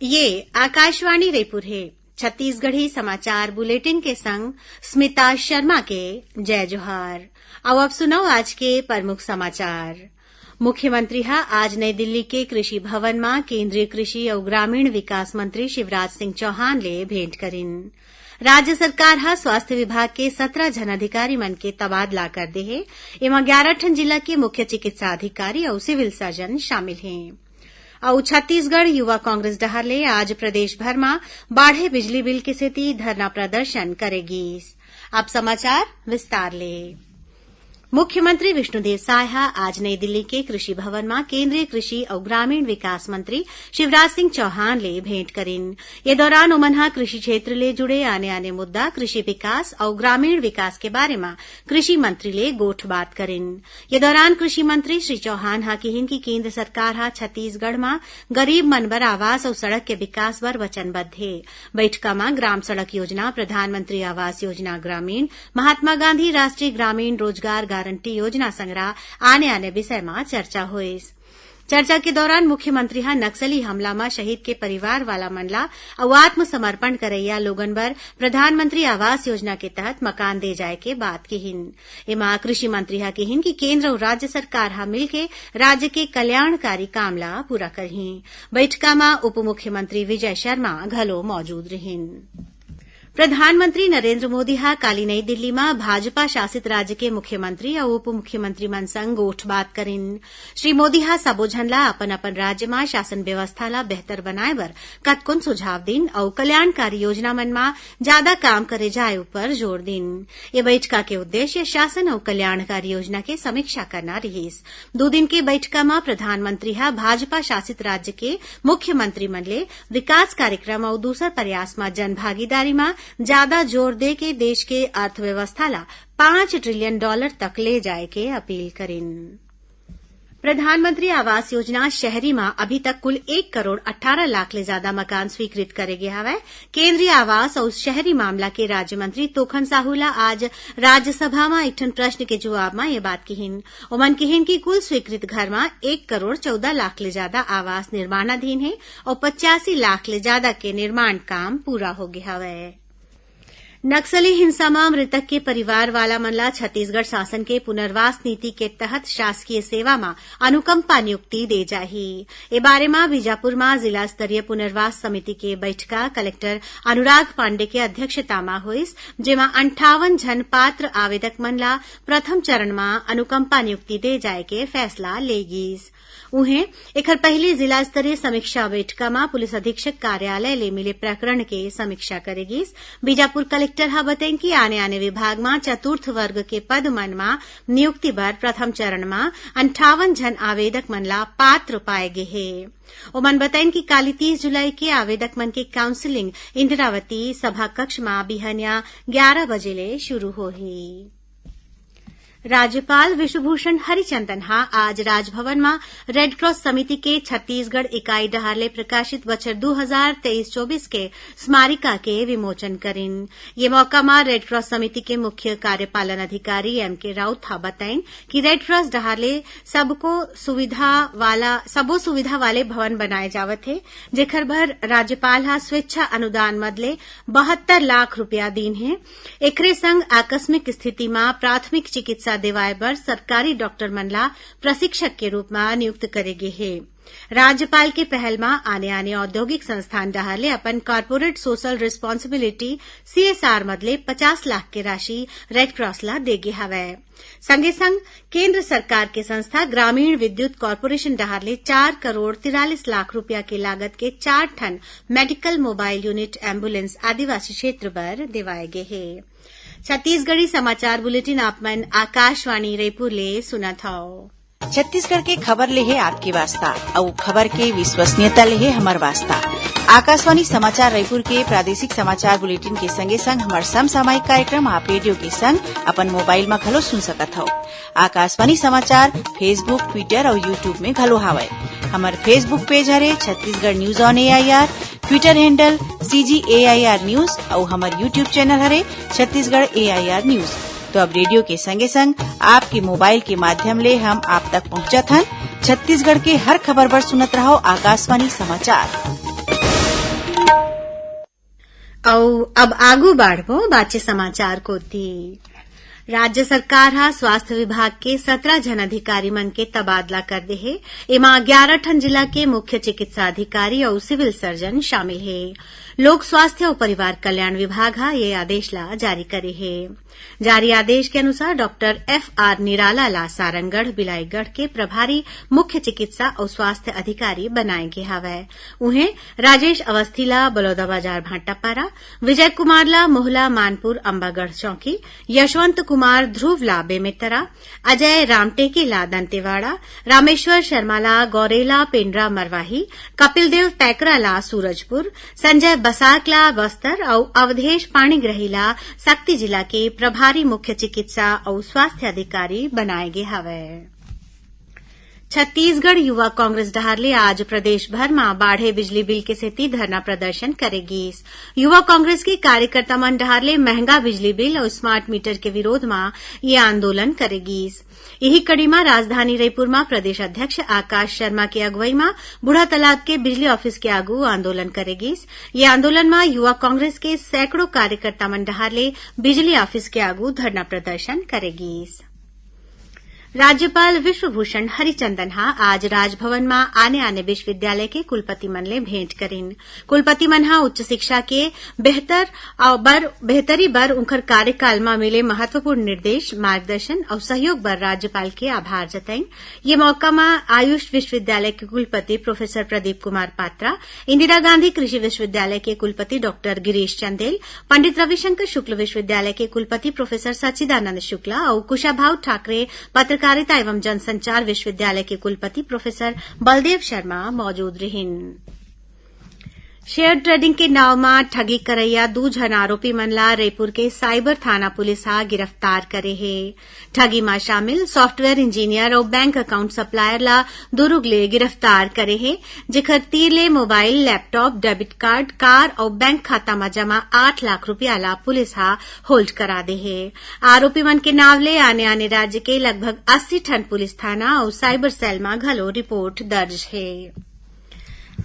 ये आकाशवाणी रायपुर है। छत्तीसगढ़ी समाचार बुलेटिन के संग स्मिता शर्मा के जय जोहार। अब सुनो आज के प्रमुख समाचार। मुख्यमंत्री हा आज नई दिल्ली के कृषि भवन में केंद्रीय कृषि और ग्रामीण विकास मंत्री शिवराज सिंह चौहान ले भेंट करिन। राज्य सरकार हा स्वास्थ्य विभाग के 17 जन अधिकारी मन के तबादला कर दे है। एमा 11 ठन जिला के मुख्य चिकित्सा अधिकारी और सिविल सर्जन शामिल हैं। और छत्तीसगढ़ युवा कांग्रेस डहर ले आज प्रदेश भर में बाढ़े बिजली बिल के सेती धरना प्रदर्शन करेगी। अब समाचार विस्तार ले। मुख्यमंत्री विष्णुदेव साय आज नई दिल्ली के कृषि भवन में केंद्रीय कृषि और ग्रामीण विकास मंत्री शिवराज सिंह चौहान ले भेंट करिन। ये दौरान उमन कृषि क्षेत्र ले जुड़े आने मुद्दा कृषि विकास और ग्रामीण विकास के बारे में कृषि मंत्री ले गोठ बात करिन। ये दौरान कृषि मंत्री श्री चौहान कहिन कि केंद्र सरकार छत्तीसगढ़ में गरीब मन बर आवास और सड़क के विकास बर वचनबद्ध है। बैठका में ग्राम सड़क योजना, प्रधानमंत्री आवास योजना ग्रामीण, महात्मा गांधी राष्ट्रीय ग्रामीण रोजगार गारंटी योजना संग्रह आने विषय में चर्चा हुई। चर्चा के दौरान मुख्यमंत्री नक्सली हमला में शहीद के परिवार वाला मनला और आत्मसमर्पण करैया लोगन बर प्रधानमंत्री आवास योजना के तहत मकान दे जाए के बात कहिन। एमा कृषि मंत्री कहिन कि केंद्र और राज्य सरकार मिलके राज्य के कल्याणकारी काम ला पूरा करही। बैठका में उप मुख्यमंत्री विजय शर्मा घलो मौजूद रहिन। प्रधानमंत्री नरेंद्र मोदी काली नई दिल्ली में भाजपा शासित राज्य के मुख्यमंत्री और उप मुख्यमंत्री मन संग गोठ बात करिन। श्री मोदी सबो झन ला अपन अपन राज्य में शासन व्यवस्था ला बेहतर बनाए बर कतकोन सुझाव दिन और कल्याणकारी योजना मन में ज्यादा काम करे जाए ऊपर जोर दिन। ये बैठका के उद्देश्य शासन और कल्याणकारी योजना के समीक्षा करना रहीस। 2 दिन के बैठका में प्रधानमंत्री भाजपा शासित राज्य के मुख्यमंत्री मन ले विकास कार्यक्रम और दूसर प्रयास में जन भागीदारी में ज्यादा जोर दे के देश के अर्थव्यवस्था ला $5 ट्रिलियन तक ले जाए के अपील करिन। प्रधानमंत्री आवास योजना शहरी में अभी तक कुल 1 करोड़ 18 लाख ले ज्यादा मकान स्वीकृत करे गए हवै। केंद्रीय आवास और शहरी मामला के राज्य मंत्री तोखन साहूला आज राज्यसभा में एक ठन प्रश्न के जवाब में ये बात कहिन। उमन कहिन कि कुल स्वीकृत घर में 1 करोड़ 14 लाख ले ज्यादा आवास निर्माणाधीन है और 85 लाख ले ज्यादा के निर्माण काम पूरा हो गया हवै। नक्सली हिंसा में मृतक के परिवार वाला मनला छत्तीसगढ़ शासन के पुनर्वास नीति के तहत शासकीय सेवा में अनुकंपा नियुक्ति दे जाही। ए बारे में बीजापुर में जिला स्तरीय पुनर्वास समिति के बैठका कलेक्टर अनुराग पांडे के अध्यक्षता में हुई, जेमा 58 जन पात्र आवेदक मनला प्रथम चरण में अनुकंपा नियुक्ति दे जाए के फैसला लेगीस। उन्हें एकर पहले जिला स्तरीय समीक्षा बैठका में पुलिस अधीक्षक कार्यालय ले मिले प्रकरण के समीक्षा करेगी। बीजापुर कलेक्टर बताएं कि आने विभाग में चतुर्थ वर्ग के पद मन में नियुक्ति बर प्रथम चरण में 58 जन आवेदक मनला पात्र पाए गए है। उमन बताएं कि काली 30 जुलाई के आवेदक मन के काउंसिलिंग इंदिरावती सभा कक्ष में बिहनिया 11 बजे ले शुरू होही। राज्यपाल विश्वभूषण हरिचंदन आज राजभवन में रेडक्रॉस समिति के छत्तीसगढ़ इकाई डहार प्रकाशित बछर 2023-24 के स्मारिका के विमोचन करिन। ये मौका में रेडक्रॉस समिति के मुख्य कार्यपालन अधिकारी एमके राउत बताइन कि रेडक्रॉस डहार सबो सुविधा वाले भवन बनाए जावत है, जेखर भर राज्यपाल स्वेच्छा अनुदान मदले 72 लाख रुपया दीन है। एकरे संग आकस्मिक स्थिति में प्राथमिक चिकित्सा देवाए बर सरकारी डॉक्टर मनला प्रशिक्षक के रूप में नियुक्त करेगे है। राज्यपाल के पहल में आने औद्योगिक संस्थान डहार अपन कॉर्पोरेट सोशल रिस्पांसिबिलिटी CSR मदले 50 लाख के राशि रेडक्रॉस ला देगे हवै। संगे संग केंद्र सरकार के संस्था ग्रामीण विद्युत कॉर्पोरेशन डहार 4 करोड़ 43 लाख रुपया के लागत के 4 ठन मेडिकल मोबाइल यूनिट एम्बुलेंस आदिवासी क्षेत्र पर दिवाए गए है। छत्तीसगढ़ी समाचार बुलेटिन आप मन आकाशवाणी रायपुर ले सुनत हौ। छत्तीसगढ़ के खबर ले है आपकी वास्ता और खबर के विश्वसनीयता ले है हमार वास्ता। आकाशवाणी समाचार रायपुर के प्रादेशिक समाचार बुलेटिन के संगे संग हमार समसामयिक कार्यक्रम आप रेडियो के संग अपन मोबाइल में घलो सुन सकत हो। आकाशवाणी समाचार फेसबुक, ट्विटर और यूट्यूब में घलो हावय। हमार फेसबुक पेज हरे Chhattisgarh news on AIR, Twitter handle CGAIR news और हमार यूट्यूब चैनल हरे छत्तीसगढ़ AIR न्यूज। तो अब रेडियो के संगे संग आपके मोबाइल के माध्यम ले हम आप तक पहुंचत हन। छत्तीसगढ़ के हर खबर पर सुनत रहो आकाशवाणी समाचार। अब आगू बाढ़बो बाचे समाचार कोती। राज्य सरकार हा स्वास्थ्य विभाग के 17 जन अधिकारी मन के तबादला कर दे हे। एमा 11 ठन जिला के मुख्य चिकित्सा अधिकारी और सिविल सर्जन शामिल हे। लोक स्वास्थ्य और परिवार कल्याण विभाग हा ये आदेश ला जारी करे हे। जारी आदेश के अनुसार डॉक्टर FR निराला ला सारंगढ़ बिलाईगढ़ के प्रभारी मुख्य चिकित्सा और स्वास्थ्य अधिकारी बनाए गे हवय। उन्हें राजेश अवस्थी ला बलौदाबाजार भाटापारा, विजय कुमार ला मोहला मानपुर अम्बागढ़ चौकी, यशवंत कुमार ध्रुव ला बेमेतरा, अजय रामटेके ला दंतेवाड़ा, रामेश्वर शर्मा ला गौरेला पेंड्रा मरवाही, कपिल देव पैकरा ला सूरजपुर, संजय बसाक ला बस्तर और अवधेश पाणीग्रही ला सक्ती जिला के प्रभारी मुख्य चिकित्सा और स्वास्थ्य अधिकारी बनाए गए हवय। छत्तीसगढ़ युवा कांग्रेस डहारले आज प्रदेश भर में बाढ़े बिजली बिल के सेती धरना प्रदर्शन करेगी। युवा कांग्रेस के कार्यकर्ता मन डहारले महंगा बिजली बिल और स्मार्ट मीटर के विरोध में ये आंदोलन करेगी। यही कड़ी में राजधानी रायपुर में प्रदेश अध्यक्ष आकाश शर्मा की अगुवाई में बूढ़ा तालाब के बिजली ऑफिस के आगू आंदोलन करेगी। ये आंदोलन में युवा कांग्रेस के सैकड़ों कार्यकर्ता मन डहारले बिजली ऑफिस के आगू धरना प्रदर्शन करेगी। राज्यपाल विश्वभूषण हरिचंदन हा आज राजभवन में आने विश्वविद्यालय के कुलपति मन ले भेंट करिन। कुलपति मन हा उच्च शिक्षा के बेहतरी बर उनकर कार्यकाल में मिले महत्वपूर्ण निर्देश, मार्गदर्शन और सहयोग बर राज्यपाल के आभार जताइन। ये मौका में आयुष विश्वविद्यालय के कुलपति प्रोफेसर प्रदीप कुमार पात्रा, इंदिरा गांधी कृषि विश्वविद्यालय के कुलपति डॉक्टर गिरीश चंदेल, पंडित रविशंकर शुक्ल विश्वविद्यालय के कुलपति प्रोफेसर सच्चिदानंद शुक्ला और कुशाभाऊ ठाकरे पत्रकारिता एवं जनसंचार विश्वविद्यालय के कुलपति प्रोफेसर बलदेव शर्मा मौजूद रहिन। शेयर ट्रेडिंग के नाव में ठगी करैया 2 जन आरोपी मन ला रायपुर के साइबर थाना पुलिस हा गिरफ्तार करे हे। ठगी में शामिल सॉफ्टवेयर इंजीनियर और बैंक अकाउंट सप्लायर ला दुर्ग ले गिरफ्तार करे हे, जेकर तीर ले मोबाइल, लैपटॉप, डेबिट कार्ड, कार और बैंक खाता में जमा 8 लाख रुपया ला पुलिस हा होल्ड करा दे हे। आरोपी मन के नाव ले आने राज्य के लगभग 80 ठन पुलिस थाना और साइबर सेल में घलो रिपोर्ट दर्ज है।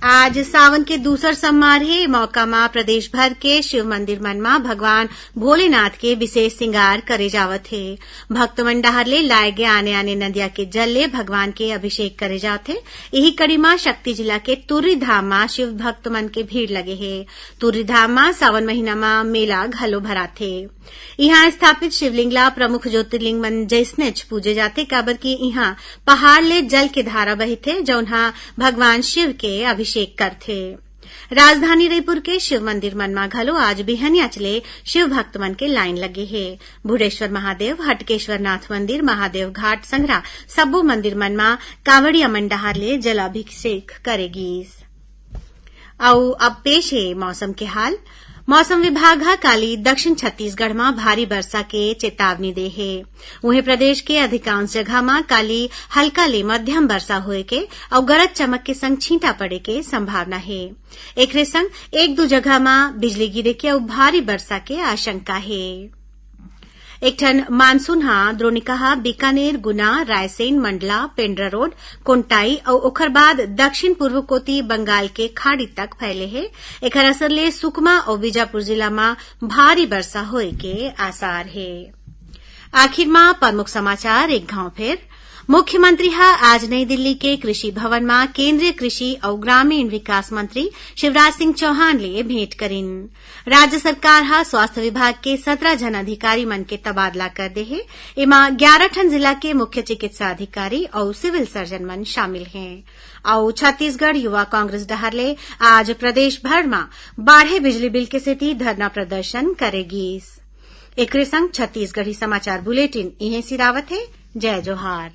आज सावन के दूसर सोमवार है। मौका में प्रदेश भर के शिव मंदिर मन में भगवान भोलेनाथ के विशेष श्रृंगार करे जावत है। भक्त मन डहारले लाए गए आने नदिया के जल ले भगवान के अभिषेक करे जाते। यही कड़ी में शक्ति जिला के तुर्री धाम में शिव भक्त मन के भीड़ लगे है। तुर्री धाम में सावन महीना में मेला घलो भराथे। यहाँ स्थापित शिवलिंग ला प्रमुख ज्योतिर्लिंग मन जैसने पूजे जाते, काबर की यहाँ पहाड़ ले जल के धारा बहिथे जौनहा भगवान शिव के अभिषेक करथे। राजधानी रायपुर के शिव मंदिर मन में घलो आज बिहनिया चले शिव भक्त मन के लाइन लगे है। बुढ़ेश्वर महादेव, हटकेश्वर नाथ मंदिर, महादेव घाट संघरा सब्बो मंदिर मन में कांवड़िया मन डहारले जलाभिषेक करेगी। अब पेश है मौसम के हाल। मौसम विभाग हा काली दक्षिण छत्तीसगढ़ में भारी वर्षा के चेतावनी दे है। वहीं प्रदेश के अधिकांश जगह में काली हल्का ले मध्यम वर्षा होए के और गरज चमक के संग छींटा पड़े के संभावना है। एकरे संग 1-2 जगह में बिजली गिरे के और भारी वर्षा के आशंका है। एक ठन मानसून हा द्रोणिका बीकानेर, गुना, रायसेन, मंडला, पेंड्रा रोड, कोंटाई और ओखर बाद दक्षिण पूर्व कोती बंगाल के खाड़ी तक फैले है। एकर असर ले सुकमा और बीजापुर जिला में भारी वर्षा होए के आसार है। आखिर में प्रमुख समाचार एक घाव फेर। मुख्यमंत्री हा आज नई दिल्ली के कृषि भवन में केंद्रीय कृषि और ग्रामीण विकास मंत्री शिवराज सिंह चौहान ले भेंट करिन। राज्य सरकार हा स्वास्थ्य विभाग के 17 जन अधिकारी मन के तबादला कर दे है। एमा 11 ठन जिला के मुख्य चिकित्सा अधिकारी और सिविल सर्जन मन शामिल हैं। और छत्तीसगढ़ युवा कांग्रेस डहारले आज प्रदेश भर में बाढ़े बिजली बिल के सेती धरना प्रदर्शन करेगी। एकरे संग छत्तीसगढ़ी समाचार बुलेटिन इहें सिरावत है। जय जोहार।